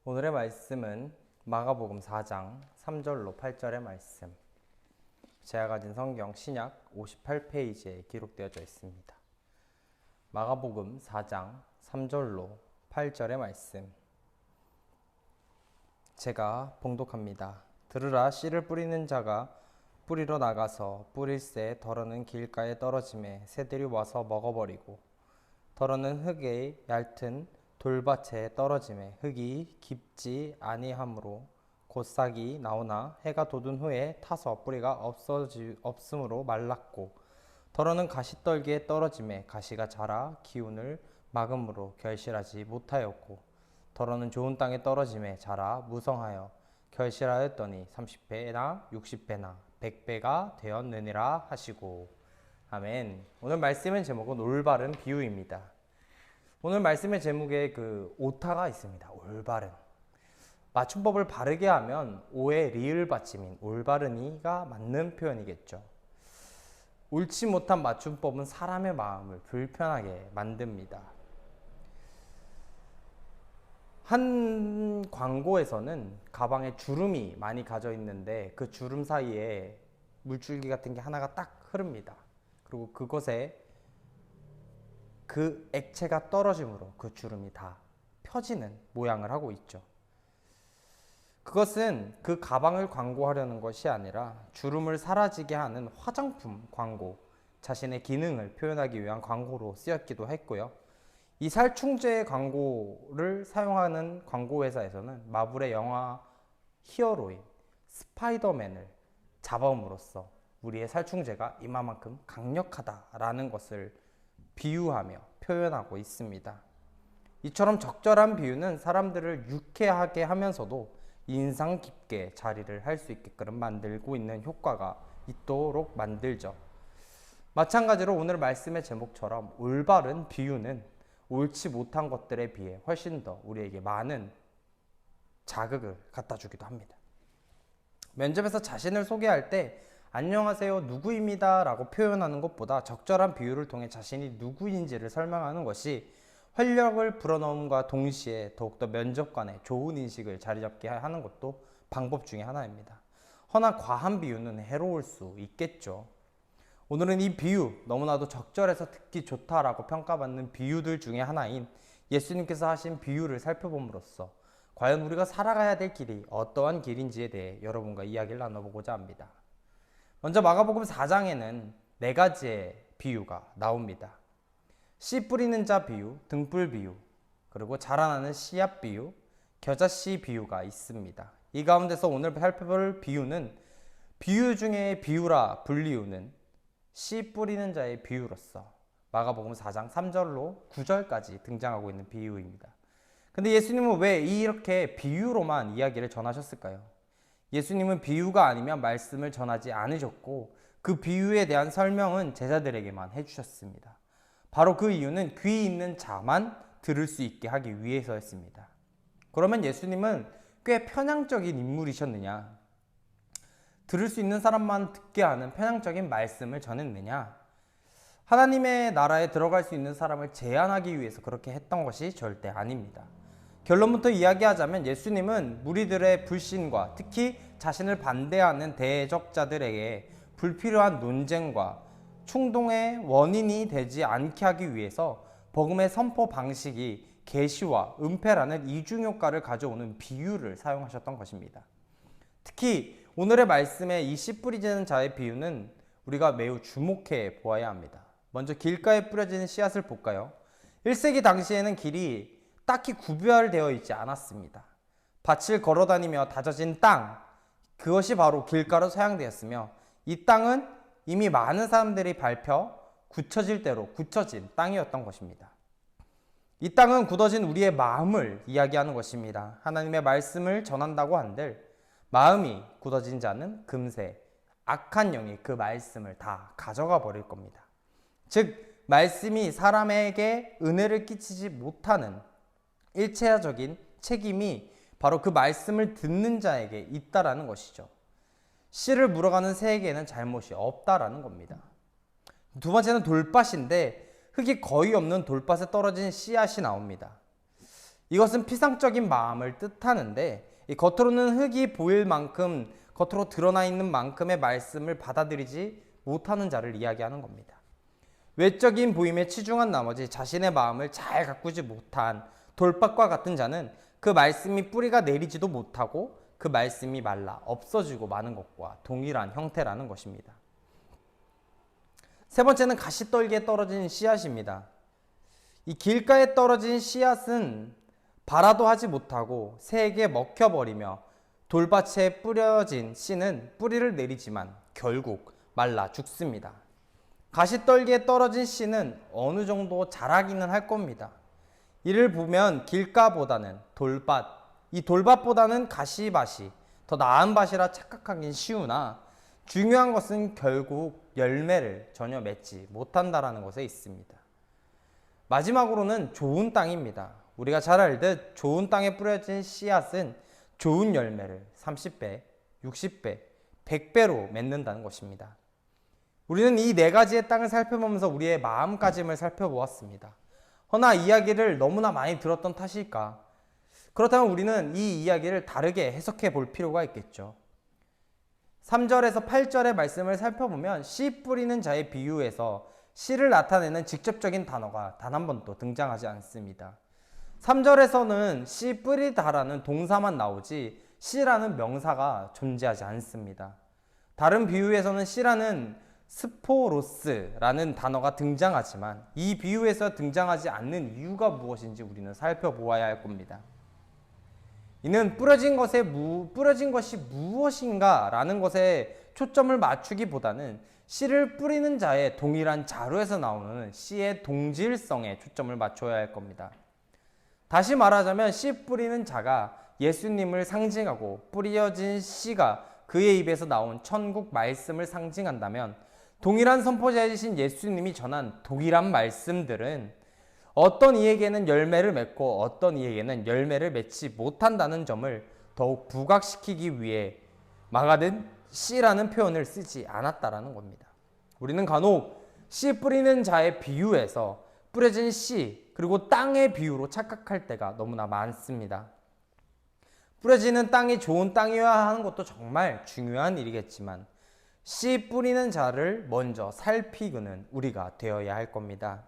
오늘의 말씀은 마가복음 4장 3절로 8절의 말씀. 제가 가진 성경 신약 58페이지에 기록되어져 있습니다. 마가복음 4장 3절로 8절의 말씀. 제가 봉독합니다. 들으라, 씨를 뿌리는 자가 뿌리러 나가서 뿌릴새 덜어는 길가에 떨어짐에 새들이 와서 먹어버리고, 덜어는 흙에 얇은 돌밭에 떨어짐에 흙이 깊지 아니하므로 곧 싹이 나오나 해가 돋은 후에 타서 뿌리가 없으므로 말랐고, 덜어는 가시떨기에 떨어짐에 가시가 자라 기운을 막음으로 결실하지 못하였고, 덜어는 좋은 땅에 떨어짐에 자라 무성하여 결실하였더니 30배나 60배나 100배가 되었느니라 하시고. 아멘. 오늘 말씀의 제목은 올바른 비유입니다. 오늘 말씀의 제목에 오타가 있습니다. 올바른. 맞춤법을 바르게 하면 오의 리을 받침인 올바른이가 맞는 표현이겠죠. 옳지 못한 맞춤법은 사람의 마음을 불편하게 만듭니다. 한 광고에서는 가방에 주름이 많이 가져 있는데 그 주름 사이에 물줄기 같은 게 하나가 딱 흐릅니다. 그리고 그것에 그 액체가 떨어짐으로 그 주름이 다 펴지는 모양을 하고 있죠. 그것은 그 가방을 광고하려는 것이 아니라 주름을 사라지게 하는 화장품 광고, 자신의 기능을 표현하기 위한 광고로 쓰였기도 했고요. 이 살충제 광고를 사용하는 광고 회사에서는 마블의 영화 히어로인 스파이더맨을 잡아옴으로써 우리의 살충제가 이만큼 강력하다라는 것을 비유하며 표현하고 있습니다. 이처럼 적절한 비유는 사람들을 유쾌하게 하면서도 인상 깊게 자리를 할 수 있게끔 만들고 있는 효과가 있도록 만들죠. 마찬가지로 오늘 말씀의 제목처럼 올바른 비유는 옳지 못한 것들에 비해 훨씬 더 우리에게 많은 자극을 갖다 주기도 합니다. 면접에서 자신을 소개할 때 안녕하세요, 누구입니다 라고 표현하는 것보다 적절한 비유를 통해 자신이 누구인지를 설명하는 것이 활력을 불어넣음과 동시에 더욱더 면접관의 좋은 인식을 자리잡게 하는 것도 방법 중에 하나입니다. 허나 과한 비유는 해로울 수 있겠죠. 오늘은 이 비유, 너무나도 적절해서 듣기 좋다라고 평가받는 비유들 중에 하나인 예수님께서 하신 비유를 살펴봄으로써 과연 우리가 살아가야 될 길이 어떠한 길인지에 대해 여러분과 이야기를 나눠보고자 합니다. 먼저 마가복음 4장에는 4가지의 비유가 나옵니다. 씨 뿌리는 자 비유, 등불 비유, 그리고 자라나는 씨앗 비유, 겨자씨 비유가 있습니다. 이 가운데서 오늘 살펴볼 비유는 비유 중에 비유라 불리우는 씨 뿌리는 자의 비유로서 마가복음 4장 3절로 9절까지 등장하고 있는 비유입니다. 근데 예수님은 왜 이렇게 비유로만 이야기를 전하셨을까요? 예수님은 비유가 아니면 말씀을 전하지 않으셨고 그 비유에 대한 설명은 제자들에게만 해주셨습니다. 바로 그 이유는 귀 있는 자만 들을 수 있게 하기 위해서였습니다. 그러면 예수님은 꽤 편향적인 인물이셨느냐? 들을 수 있는 사람만 듣게 하는 편향적인 말씀을 전했느냐? 하나님의 나라에 들어갈 수 있는 사람을 제한하기 위해서 그렇게 했던 것이 절대 아닙니다. 결론부터 이야기하자면 예수님은 무리들의 불신과 특히 자신을 반대하는 대적자들에게 불필요한 논쟁과 충동의 원인이 되지 않게 하기 위해서 복음의 선포 방식이 계시와 은폐라는 이중효과를 가져오는 비유를 사용하셨던 것입니다. 특히 오늘의 말씀의 이 씨 뿌리지는 자의 비유는 우리가 매우 주목해 보아야 합니다. 먼저 길가에 뿌려지는 씨앗을 볼까요? 1세기 당시에는 길이 딱히 구별되어 있지 않았습니다. 밭을 걸어다니며 다져진 땅, 그것이 바로 길가로 사용되었으며 이 땅은 이미 많은 사람들이 밟혀 굳혀질 대로 굳혀진 땅이었던 것입니다. 이 땅은 굳어진 우리의 마음을 이야기하는 것입니다. 하나님의 말씀을 전한다고 한들 마음이 굳어진 자는 금세 악한 영이 그 말씀을 다 가져가 버릴 겁니다. 즉 말씀이 사람에게 은혜를 끼치지 못하는 일체적인 책임이 바로 그 말씀을 듣는 자에게 있다라는 것이죠. 씨를 물어가는 새에게는 잘못이 없다라는 겁니다. 두 번째는 돌밭인데 흙이 거의 없는 돌밭에 떨어진 씨앗이 나옵니다. 이것은 피상적인 마음을 뜻하는데 이 겉으로는 흙이 보일 만큼 겉으로 드러나 있는 만큼의 말씀을 받아들이지 못하는 자를 이야기하는 겁니다. 외적인 보임에 치중한 나머지 자신의 마음을 잘 가꾸지 못한 돌밭과 같은 자는 그 말씀이 뿌리가 내리지도 못하고 그 말씀이 말라 없어지고 마는 것과 동일한 형태라는 것입니다. 세 번째는 가시떨기에 떨어진 씨앗입니다. 이 길가에 떨어진 씨앗은 발아도 하지 못하고 새에게 먹혀버리며 돌밭에 뿌려진 씨는 뿌리를 내리지만 결국 말라 죽습니다. 가시떨기에 떨어진 씨는 어느 정도 자라기는 할 겁니다. 이를 보면 길가보다는 돌밭, 이 돌밭보다는 가시밭이 더 나은 밭이라 착각하긴 쉬우나 중요한 것은 결국 열매를 전혀 맺지 못한다라는 것에 있습니다. 마지막으로는 좋은 땅입니다. 우리가 잘 알듯 좋은 땅에 뿌려진 씨앗은 좋은 열매를 30배, 60배, 100배로 맺는다는 것입니다. 우리는 이 네 가지의 땅을 살펴보면서 우리의 마음가짐을 살펴보았습니다. 허나 이야기를 너무나 많이 들었던 탓일까? 그렇다면 우리는 이 이야기를 다르게 해석해 볼 필요가 있겠죠. 3절에서 8절의 말씀을 살펴보면 씨 뿌리는 자의 비유에서 씨를 나타내는 직접적인 단어가 단 한 번도 등장하지 않습니다. 3절에서는 씨 뿌리다라는 동사만 나오지 씨라는 명사가 존재하지 않습니다. 다른 비유에서는 씨라는 스포로스라는 단어가 등장하지만 이 비유에서 등장하지 않는 이유가 무엇인지 우리는 살펴보아야 할 겁니다. 이는 뿌려진 것이 무엇인가 라는 것에 초점을 맞추기보다는 씨를 뿌리는 자의 동일한 자루에서 나오는 씨의 동질성에 초점을 맞춰야 할 겁니다. 다시 말하자면 씨 뿌리는 자가 예수님을 상징하고 뿌려진 씨가 그의 입에서 나온 천국 말씀을 상징한다면 동일한 선포자이신 예수님이 전한 동일한 말씀들은 어떤 이에게는 열매를 맺고 어떤 이에게는 열매를 맺지 못한다는 점을 더욱 부각시키기 위해 막아든 씨라는 표현을 쓰지 않았다라는 겁니다. 우리는 간혹 씨 뿌리는 자의 비유에서 뿌려진 씨 그리고 땅의 비유로 착각할 때가 너무나 많습니다. 뿌려지는 땅이 좋은 땅이어야 하는 것도 정말 중요한 일이겠지만 씨 뿌리는 자를 먼저 살피고는 우리가 되어야 할 겁니다.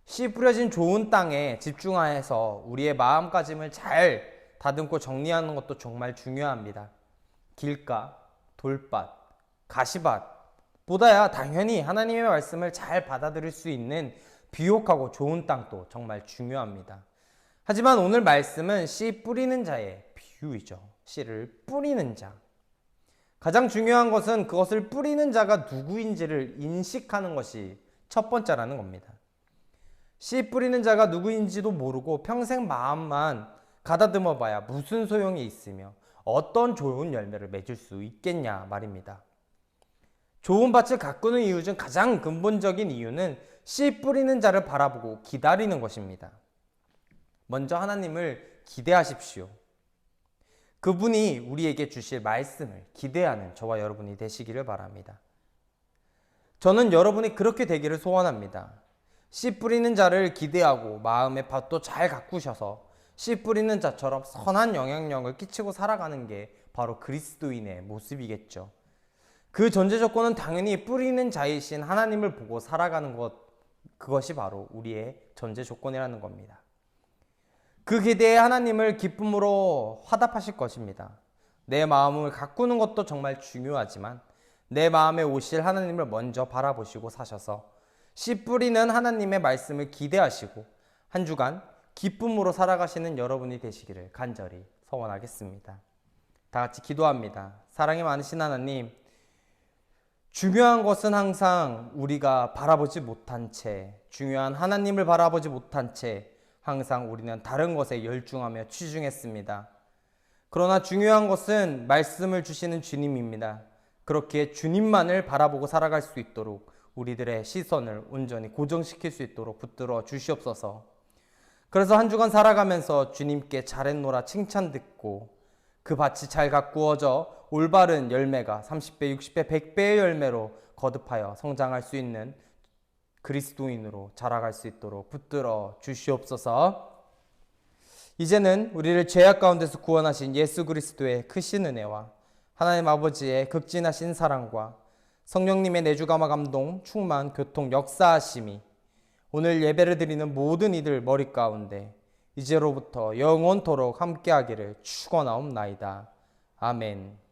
씨 뿌려진 좋은 땅에 집중하여서 우리의 마음가짐을 잘 다듬고 정리하는 것도 정말 중요합니다. 길가, 돌밭, 가시밭 보다야 당연히 하나님의 말씀을 잘 받아들일 수 있는 비옥하고 좋은 땅도 정말 중요합니다. 하지만 오늘 말씀은 씨 뿌리는 자의 비유이죠. 씨를 뿌리는 자. 가장 중요한 것은 그것을 뿌리는 자가 누구인지를 인식하는 것이 첫 번째라는 겁니다. 씨 뿌리는 자가 누구인지도 모르고 평생 마음만 가다듬어 봐야 무슨 소용이 있으며 어떤 좋은 열매를 맺을 수 있겠냐 말입니다. 좋은 밭을 가꾸는 이유 중 가장 근본적인 이유는 씨 뿌리는 자를 바라보고 기다리는 것입니다. 먼저 하나님을 기대하십시오. 그분이 우리에게 주실 말씀을 기대하는 저와 여러분이 되시기를 바랍니다. 저는 여러분이 그렇게 되기를 소원합니다. 씨 뿌리는 자를 기대하고 마음의 밭도 잘 가꾸셔서 씨 뿌리는 자처럼 선한 영향력을 끼치고 살아가는 게 바로 그리스도인의 모습이겠죠. 그 전제 조건은 당연히 뿌리는 자이신 하나님을 보고 살아가는 그것이 바로 우리의 전제 조건이라는 겁니다. 그 기대에 하나님을 기쁨으로 화답하실 것입니다. 내 마음을 가꾸는 것도 정말 중요하지만 내 마음에 오실 하나님을 먼저 바라보시고 사셔서 씨 뿌리는 하나님의 말씀을 기대하시고 한 주간 기쁨으로 살아가시는 여러분이 되시기를 간절히 소원하겠습니다. 다 같이 기도합니다. 사랑이 많으신 하나님, 중요한 것은 항상 우리가 바라보지 못한 채, 중요한 하나님을 바라보지 못한 채 항상 우리는 다른 것에 열중하며 치중했습니다. 그러나 중요한 것은 말씀을 주시는 주님입니다. 그렇게 주님만을 바라보고 살아갈 수 있도록 우리들의 시선을 온전히 고정시킬 수 있도록 붙들어 주시옵소서. 그래서 한 주간 살아가면서 주님께 잘했노라 칭찬 듣고 그 밭이 잘 가꾸어져 올바른 열매가 30배, 60배, 100배의 열매로 거듭하여 성장할 수 있는 그리스도인으로 자라갈 수 있도록 붙들어 주시옵소서. 이제는 우리를 죄악 가운데서 구원하신 예수 그리스도의 크신 은혜와 하나님 아버지의 극진하신 사랑과 성령님의 내주감화 감동 충만 교통 역사하심이 오늘 예배를 드리는 모든 이들 머리 가운데 이제로부터 영원토록 함께하기를 축원하옵나이다. 아멘.